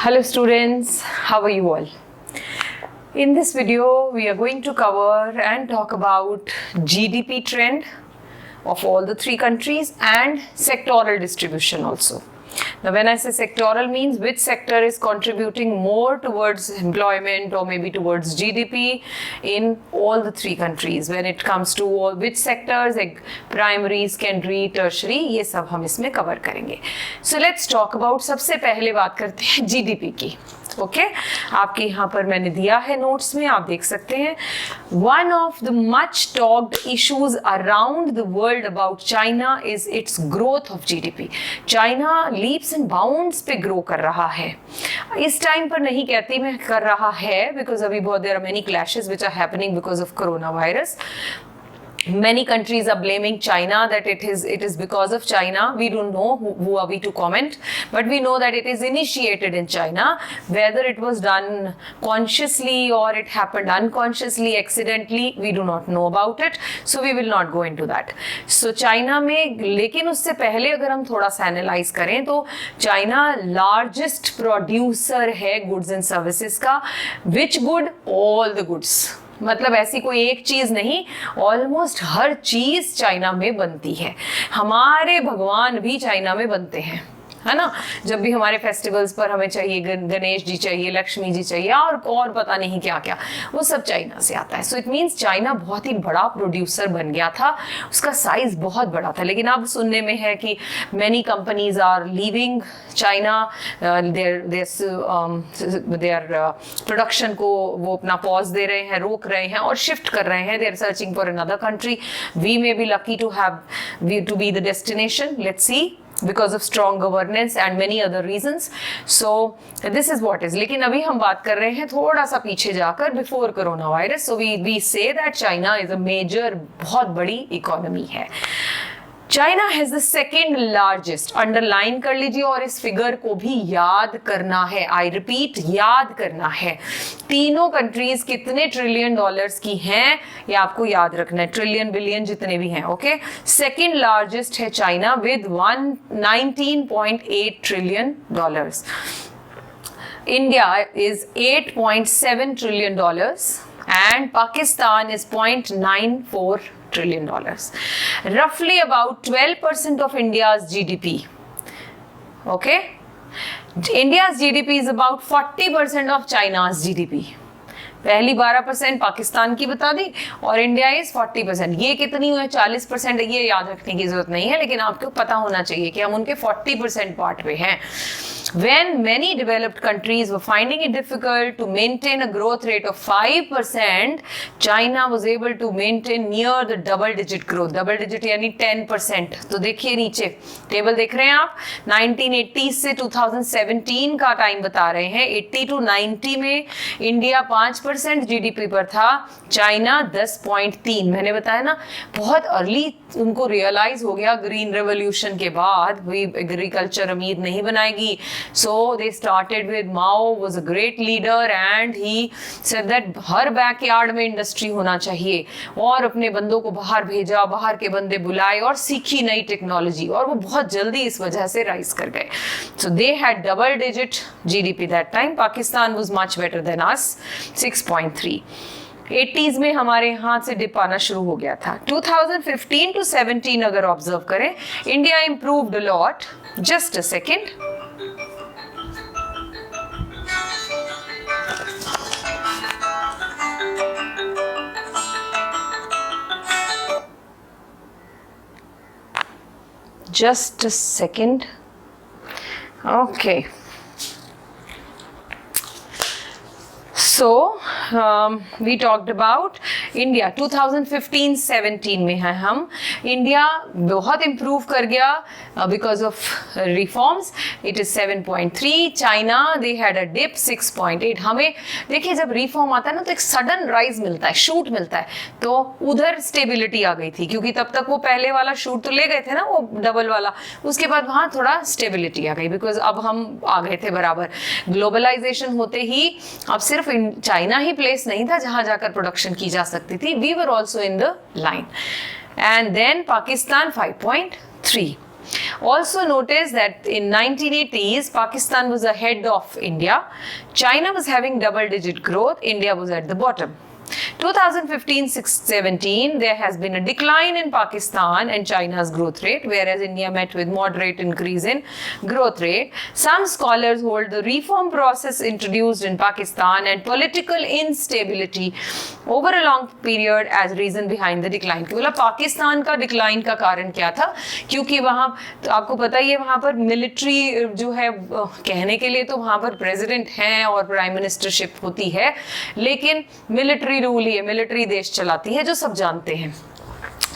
Hello students, how are you all? In this video, we are going to cover and talk about GDP trend of all the three countries and sectoral distribution also. Now when I say sectoral means which sector is contributing more towards employment or maybe towards GDP in all the three countries when it comes to which sectors like primary, secondary, tertiary ये सब हम इसमें cover करेंगे. So let's talk about सबसे पहले बात करते हैं GDP की. ओके आपके यहाँ पर मैंने दिया है नोट्स में आप देख सकते हैं. One of the much talked issues around the world about China is it's growth of GDP. China leaps and bounds पे ग्रो कर रहा है. इस टाइम पर नहीं कहती मैं कर रहा है बिकॉज अभी बहुत there are many clashes which are happening because of corona virus. Many countries are blaming China that it is because of China. We don't know who are we to comment, but we know that it is initiated in China. Whether it was done consciously or it happened unconsciously, accidentally, we do not know about it. So we will not go into that. So China में लेकिन उससे पहले अगर हम थोड़ा सा analyse करें तो चाइना लार्जेस्ट प्रोड्यूसर है गुड्स एंड सर्विसेज का. विच गुड? All the goods. मतलब ऐसी कोई एक चीज नहीं, ऑलमोस्ट हर चीज चाइना में बनती है. हमारे भगवान भी चाइना में बनते हैं, है ना. जब भी हमारे फेस्टिवल्स पर हमें चाहिए गणेश जी चाहिए, लक्ष्मी जी चाहिए और पता नहीं क्या क्या, वो सब चाइना से आता है. सो इट मीन्स चाइना बहुत ही बड़ा प्रोड्यूसर बन गया था. उसका साइज बहुत बड़ा था. लेकिन अब सुनने में है कि many companies are leaving China. Their production को वो अपना पॉज दे रहे हैं, रोक रहे हैं और शिफ्ट कर रहे हैं. They are searching for another country. We may be lucky to be the destination. Let's see, because of strong governance and many other reasons. So this is what is. लेकिन अभी हम बात कर रहे हैं थोड़ा सा पीछे जाकर before corona virus. So we say that China is a major, बहुत बड़ी इकोनॉमी है. China has the second largest. Underline कर लीजिए और इस फिगर को भी याद करना है. आई रिपीट, याद करना है. तीनों कंट्रीज कितने ट्रिलियन डॉलर्स की हैं ये आपको याद रखना है. ट्रिलियन बिलियन जितने भी हैं. ओके, सेकेंड लार्जेस्ट है China with 19.8 trillion dollars. India is 8.7 trillion dollars and Pakistan is 0.94 trillion dollars. Roughly about 12% of India's GDP. Okay? India's GDP is about 40% of China's GDP. पहली 12% पाकिस्तान की बता दी और India is 40%. ये कितनी हुई? 40%. ये याद रखने की जरूरत नहीं है लेकिन आपको पता होना चाहिए कि हम उनके 40% पार्ट पे हैं. When many developed countries were finding it difficult to maintain a growth rate of 5%, China was able to maintain near the double digit growth. Double digit यानी 10%. तो देखिए नीचे टेबल देख रहे हैं आप. 1980 से 2017 का टाइम बता रहे हैं. 80 to 90 में इंडिया 5% जीडीपी पर था, चाइना 10.3. मैंने बताया ना बहुत अर्ली उनको रियलाइज हो गया ग्रीन रेवोल्यूशन के बाद भी एग्रीकल्चर अमीर नहीं बनाएगी. So they started with Mao was a great leader and he said that her backyard में इंडस्ट्री होना चाहिए और अपने बंदों को बाहर भेजा, बाहर के बंदे बुलाए और सीखी नई टेक्नोलॉजी और वो बहुत जल्दी इस वजह से राइज कर गए. So they had double digit GDP that time. Pakistan was much better than us, 6.3. 80s में हमारे हाथ से डिप आना शुरू हो गया था. 2015 to 17 अगर ऑब्जर्व करें, India improved a lot. Just a second. Just a second. Okay. So we talked about India 2015-17 में है हम. इंडिया बहुत इम्प्रूव कर गया because of reforms. It is 7.3. China they had a dip 6.8. हमें देखिए जब रिफॉर्म आता है ना तो एक सडन राइज मिलता है, शूट मिलता है. तो उधर स्टेबिलिटी आ गई थी क्योंकि तब तक वो पहले वाला शूट तो ले गए थे ना वो डबल वाला. उसके बाद वहाँ थोड़ा स्टेबिलिटी आ गई बिकॉज अब हम आ गए थे बराबर. ग्लोबलाइजेशन होते ही अब सिर्फ चाइना ही प्लेस नहीं था जहां जाकर प्रोडक्शन की जा सकती थी. We were also in the line. And then Pakistan 5.3. Also notice that in 1980s, Pakistan was ahead of India. China was having double-digit growth. India was at the bottom. 2015-17, there has been a decline in Pakistan and China's growth rate, whereas India met with moderate increase in growth rate. Some scholars hold the reform process introduced in Pakistan and political instability over a long period as reason behind the decline. कि बोला पाकिस्तान का decline का कारण क्या था? क्योंकि वहाँ तो आपको पता ही है, वहाँ पर मिलिट्री जो है, कहने के लिए तो वहाँ पर प्रेसिडेंट हैं और प्राइम मिनिस्टरशिप होती है, लेकिन मिलिट्री रूल ही है, मिलिट्री देश चलाती है, जो सब जानते हैं.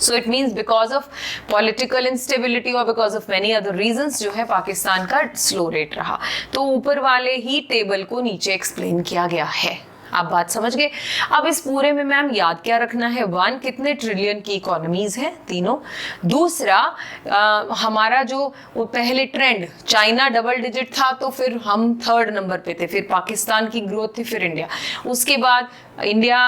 So it means because of political instability or because of many other reasons जो है पाकिस्तान का स्लो रेट रहा. तो ऊपर वाले ही टेबल को नीचे एक्सप्लेन किया गया है. आप बात समझ गए. अब इस पूरे में मैम याद क्या रखना है? 1, कितने ट्रिलियन की इकोनॉमीज हैं तीनों. दूसरा, हमारा जो वो पहले ट्रेंड, चाइना डबल डिजिट था तो फिर हम 3rd नंबर पे थे, फिर पाकिस्तान की ग्रोथ थी, फिर इंडिया, उसके बाद India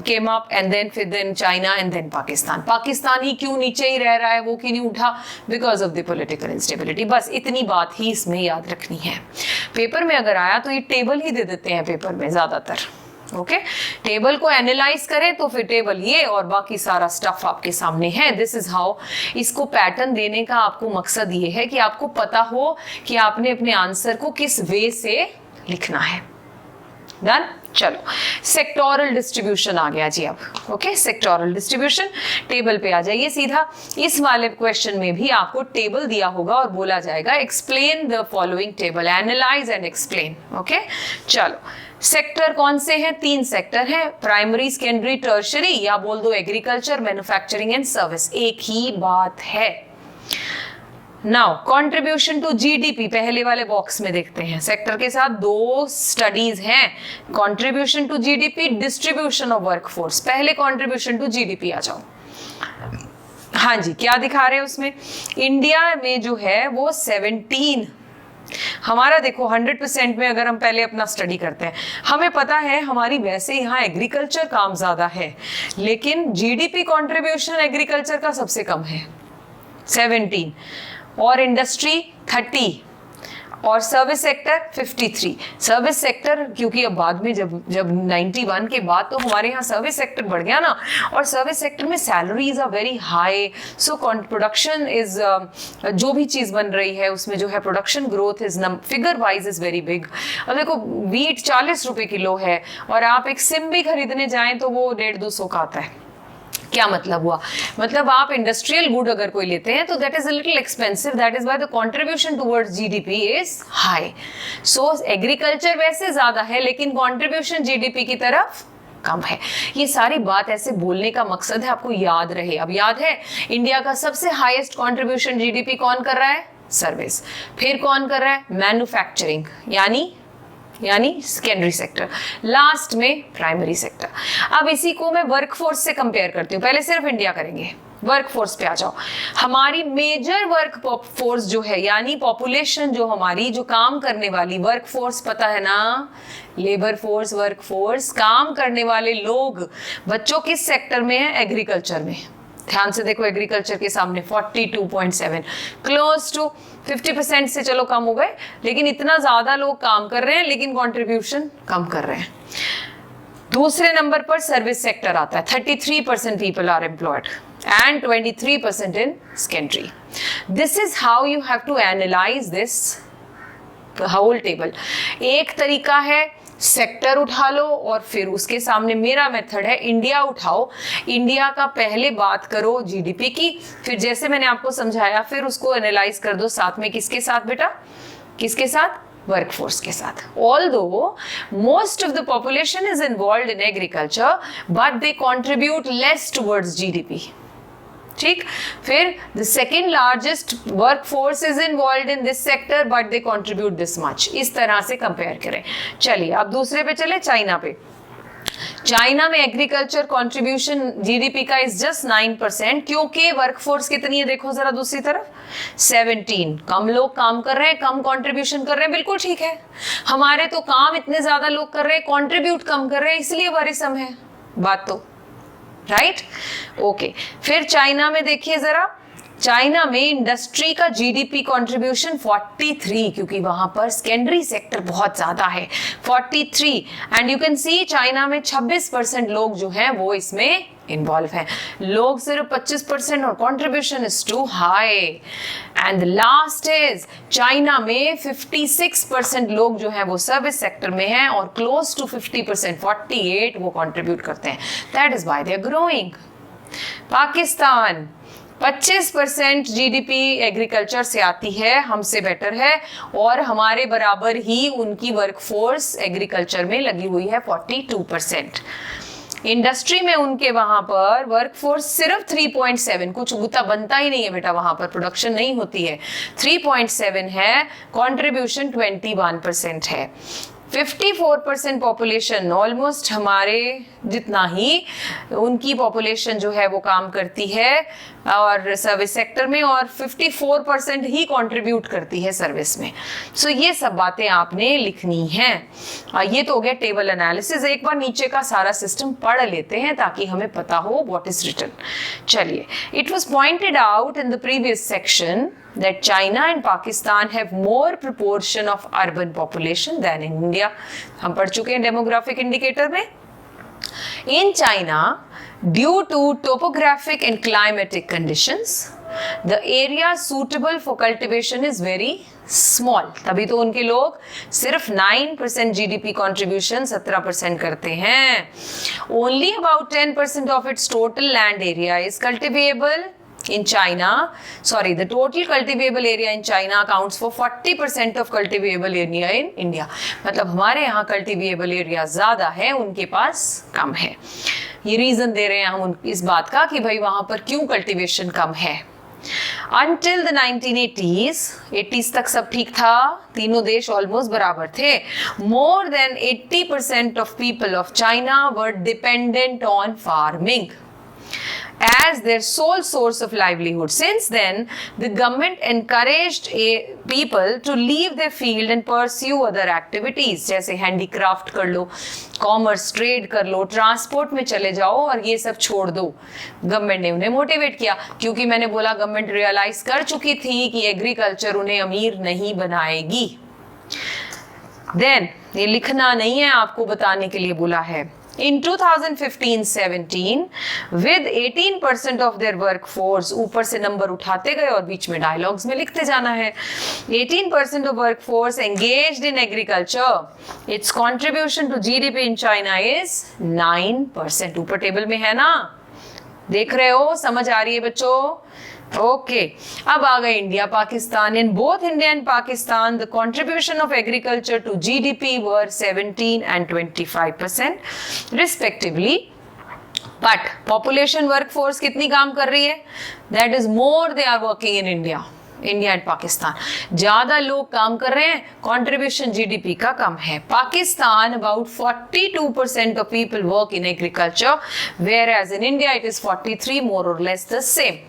came up and then China and then Pakistan. Pakistan ही क्यों नीचे ही रह रहा है, वो क्यों नहीं उठा? Because of the political instability. बस इतनी बात ही इसमें याद रखनी है. पेपर में अगर आया तो ये टेबल ही दे देते हैं पेपर में ज्यादातर. ओके, टेबल को एनालाइज करें तो फिर टेबल ये और बाकी सारा स्टफ आपके सामने है. This is how. इसको पैटर्न देने का आपको मकसद ये है कि आपको पता हो कि आपने अपने आंसर को किस वे से लिखना है. डन. चलो, सेक्टोरल डिस्ट्रीब्यूशन आ गया जी अब. ओके, सेक्टोरल डिस्ट्रीब्यूशन, टेबल पे आ जाइए सीधा. इस वाले क्वेश्चन में भी आपको टेबल दिया होगा और बोला जाएगा explain the following table, analyse and explain. Okay, चलो. सेक्टर कौन से हैं? 3 सेक्टर हैं, प्राइमरी, सेकेंडरी, टर्शरी, या बोल दो एग्रीकल्चर, मैन्युफैक्चरिंग एंड सर्विस. एक ही बात है. नाउ कंट्रीब्यूशन टू जीडीपी पहले वाले बॉक्स में देखते हैं. सेक्टर के साथ 2 स्टडीज हैं, contribution to GDP, distribution of workforce. पहले कंट्रीब्यूशन टू जीडीपी आ जाओ. हाँ जी, क्या दिखा रहे हैं उसमें? इंडिया में जो है वो 17, हमारा देखो 100% में अगर हम पहले अपना स्टडी करते हैं, हमें पता है हमारी वैसे यहाँ एग्रीकल्चर काम ज्यादा है, लेकिन जीडीपी कंट्रीब्यूशन एग्रीकल्चर का सबसे कम है 17, और इंडस्ट्री 30, और सर्विस सेक्टर 53. सर्विस सेक्टर क्योंकि अब बाद में जब 91 के बाद तो हमारे यहाँ सर्विस सेक्टर बढ़ गया ना, और सर्विस सेक्टर में salaries are very high. So production is, जो भी चीज़ बन रही है उसमें जो है production growth is figure wise is very big. अब देखो वीट 40 रुपए किलो है और आप एक सिम भी खरीदने जाएं तो वो 150-200 का आता है. क्या मतलब हुआ? मतलब आप इंडस्ट्रियल गुड अगर कोई लेते हैं तो that is a little expensive. That is why the contribution towards GDP is high. So agriculture वैसे ज्यादा है लेकिन कंट्रीब्यूशन जीडीपी की तरफ कम है. ये सारी बात ऐसे बोलने का मकसद है आपको याद रहे. अब याद है इंडिया का सबसे हाईएस्ट कंट्रीब्यूशन जीडीपी कौन कर रहा है? सर्विस. फिर कौन कर रहा है? मैन्युफैक्चरिंग, यानी सेकेंडरी सेक्टर. लास्ट में प्राइमरी सेक्टर. अब इसी को मैं वर्कफोर्स से कंपेयर करती हूँ. पहले सिर्फ इंडिया करेंगे. वर्कफोर्स पे आ जाओ. हमारी मेजर वर्क फोर्स जो है, यानी पॉपुलेशन जो हमारी जो काम करने वाली वर्कफोर्स, पता है ना, लेबर फोर्स, वर्कफोर्स, काम करने वाले लोग, बच्चों किस सेक्टर में है? एग्रीकल्चर में. ध्यान से देखो, एग्रीकल्चर के सामने 42.7, क्लोज टू 50% से चलो कम हो गए, लेकिन इतना ज्यादा लोग काम कर रहे हैं लेकिन कंट्रीब्यूशन कम कर रहे हैं. दूसरे नंबर पर सर्विस सेक्टर आता है. 33% people are employed and 23% in secondary. This is how you have to analyse this whole table. एक तरीका है सेक्टर उठा लो और फिर उसके सामने मेरा मेथड है इंडिया उठाओ. इंडिया का पहले बात करो जीडीपी की, फिर जैसे मैंने आपको समझाया फिर उसको एनालाइज कर दो साथ में. किसके साथ बेटा? किसके साथ? वर्कफोर्स के साथ. Although most of the population is involved in agriculture, but they contribute less towards GDP. ठीक. फिर the second largest workforce is involved in this sector, but they contribute this much. इस तरह से कंपेयर करें. चलिए अब दूसरे पे चले, चाइना पे. चाइना में एग्रीकल्चर कंट्रीब्यूशन जीडीपी का इज जस्ट 9%, क्योंकि वर्कफोर्स कितनी है देखो जरा दूसरी तरफ, 17. कम लोग काम कर रहे हैं, कम कंट्रीब्यूशन कर रहे हैं, बिल्कुल ठीक है. हमारे तो काम इतने ज्यादा लोग कर रहे हैं, कंट्रीब्यूट कम कर रहे हैं, इसलिए वरीसम है बात तो. राइट. ओके. फिर चाइना में देखिए जरा, चाइना में इंडस्ट्री का जीडीपी कंट्रीब्यूशन 43, क्योंकि वहां पर सेकेंडरी सेक्टर बहुत ज्यादा है, 43। And you can see China में 26% लोग जो हैं वो इसमें इन्वॉल्व हैं, लोग सिर्फ 25% और contribution is too high. And last is China में 56% लोग जो हैं वो सर्विस सेक्टर में हैं और क्लोज टू 50%, 48 वो कंट्रीब्यूट करते हैं। That is why they are growing. Pakistan 25% GDP agriculture से आती है, हमसे बेटर है, और हमारे बराबर ही उनकी वर्कफोर्स एग्रीकल्चर में लगी हुई है 42%। इंडस्ट्री में उनके वहां पर वर्कफोर्स सिर्फ 3.7, कुछ गुता बनता ही नहीं है बेटा, वहां पर प्रोडक्शन नहीं होती है, 3.7 है, कंट्रीब्यूशन 21% है। 54% पॉपुलेशन, ऑलमोस्ट हमारे जितना ही उनकी पॉपुलेशन जो है वो काम करती है और सर्विस सेक्टर में, और 54% ही कंट्रीब्यूट करती है सर्विस में। सो ये सब बातें आपने लिखनी हैं। ये तो हो गया टेबल एनालिसिस। एक बार नीचे का सारा सिस्टम पढ़ लेते हैं ताकि हमें पता हो व्हाट इज रिटन। चलिए, it was pointed out in the previous section that China and Pakistan have more proportion of urban population than in India. हम पढ़ चुके हैं डेमोग्राफिक इंडिकेटर में। In China, due to topographic and climatic conditions, the area suitable for cultivation is very small. तभी तो उनके लोग सिर्फ 9% GDP contribution 17% करते हैं। Only about 10% of its total land area is cultivable. In China, sorry, the total cultivable area in China accounts for 40% of cultivable area in India. मतलब हमारे यहाँ cultivable area ज़्यादा है, उनके पास कम है। ये रीज़न दे रहे हैं हम इस बात का कि भाई वहाँ पर क्यों cultivation कम है। Until the 1980s, 80s तक सब ठीक था, तीनों देश ऑलमोस्ट बराबर थे। More than 80% of people of China were dependent on farming as their sole source of livelihood. Since then, the government encouraged people to leave their field and pursue other activities, जैसे handicraft कर लो, commerce trade कर लो, transport में चले जाओ और ये सब छोड़ दो। गवर्नमेंट ने उन्हें मोटिवेट किया, क्योंकि मैंने बोला गवर्नमेंट रियलाइज कर चुकी थी कि एग्रीकल्चर उन्हें अमीर नहीं बनाएगी। देन ये लिखना नहीं है, आपको बताने के लिए बोला है। In 2015-17, with 18% of their workforce, ऊपर से नंबर उठाते गए और बीच में डायलॉग्स में लिखते जाना है। 18% of workforce engaged in agriculture. Its contribution to GDP in China is 9%. ऊपर टेबल में है ना, देख रहे हो, समझ आ रही है बच्चों? ओके, अब आ गए India Pakistan. In both India and Pakistan the contribution of agriculture to GDP were 17 and 25% respectively. But population workforce कितनी काम कर रही है? That is more they are working in India. India and Pakistan ज्यादा लोग काम कर रहे हैं, कंट्रीब्यूशन जीडीपी का कम है। Pakistan about 42% of people work in agriculture, whereas in India it is 43, more और less the same.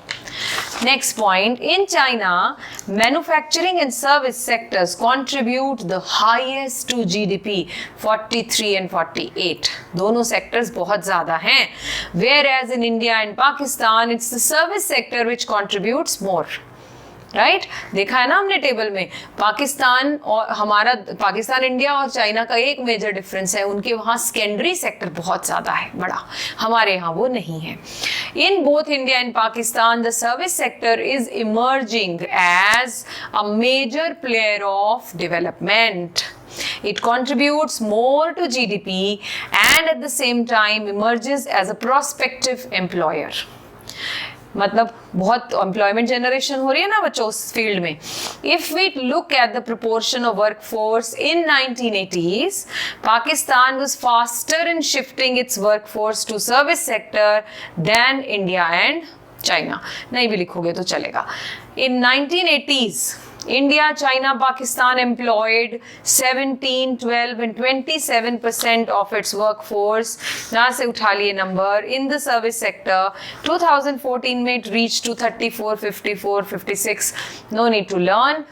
Next point, in China, manufacturing and service sectors contribute the highest to GDP, 43 and 48. दोनों sectors बहुत ज़्यादा हैं. Whereas in India and Pakistan, it's the service sector which contributes more. Right देखा है ना हमने table में। पाकिस्तान और हमारा, पाकिस्तान इंडिया और चाइना का एक मेजर डिफरेंस है, उनके वहाँ सेकेंडरी सेक्टर बहुत ज़्यादा है, बड़ा, हमारे यहाँ वो नहीं है। In both India and Pakistan the service sector is emerging as a major player of development. It contributes more to GDP and at the same time emerges as a prospective employer. मतलब बहुत एम्प्लॉयमेंट जनरेशन हो रही है ना बच्चों उस field में। If we look at the proportion of workforce in 1980s, Pakistan was faster in shifting its workforce to service sector than India and China. नहीं भी लिखोगे तो चलेगा। इन 1980s India, China, Pakistan employed 17, 12 and 27% of its workforce. यहाँ से उठा लिए number in the service sector. 2014 में it reached to 34, 54, 56. No need to learn.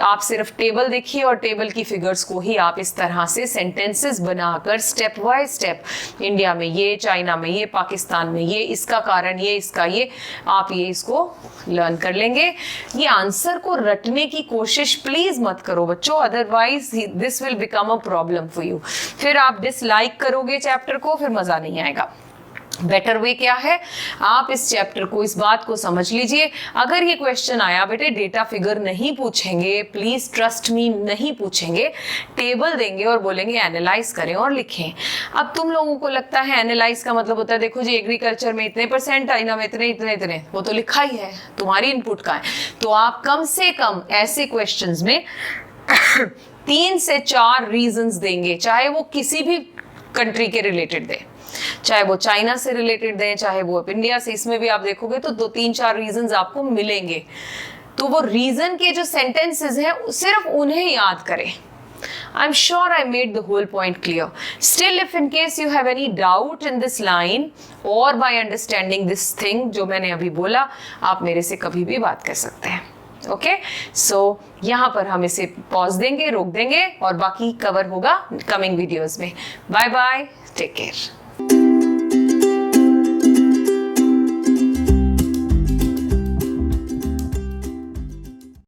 आप सिर्फ टेबल देखिए और टेबल की फिगर्स को ही आप इस तरह से सेंटेंसेस बनाकर स्टेप बाय स्टेप, इंडिया में ये, चाइना में ये, पाकिस्तान में ये, इसका कारण ये, इसका ये, आप ये इसको लर्न कर लेंगे। ये आंसर को रटने की कोशिश प्लीज मत करो बच्चों, otherwise this will become a problem for you. फिर आप डिसलाइक करोगे चैप्टर को, फिर मजा नहीं आएगा। बेटर वे क्या है, आप इस चैप्टर को, इस बात को समझ लीजिए। अगर ये क्वेश्चन आया बेटे डेटा फिगर नहीं पूछेंगे, प्लीज ट्रस्ट मी, नहीं पूछेंगे, टेबल देंगे और बोलेंगे एनालाइज करें और लिखें। अब तुम लोगों को लगता है एनालाइज का मतलब होता है देखो जी एग्रीकल्चर में इतने %, चाइना में इतने इतने इतने, वो तो लिखा ही है, तुम्हारी इनपुट का है। तो आप कम से कम ऐसे क्वेश्चंस में 3 से 4 रीजंस देंगे, चाहे वो किसी भी कंट्री के रिलेटेड दे, चाहे वो चाइना से रिलेटेड दें, चाहे वो इंडिया से। इसमें भी आप देखोगे तो 2-3-4 रीजंस आपको मिलेंगे। तो वो रीजन के जो सेंटेंसेस हैं सिर्फ उन्हें याद करें। I'm sure I made the whole point clear. Still, if in case you have any doubt in this line or by understanding this thing जो मैंने अभी बोला, आप मेरे से कभी भी बात कर सकते हैं। ओके, सो यहाँ पर हम इसे पॉज देंगे, रोक देंगे और बाकी कवर होगा कमिंग वीडियोस में। Bye bye, take care.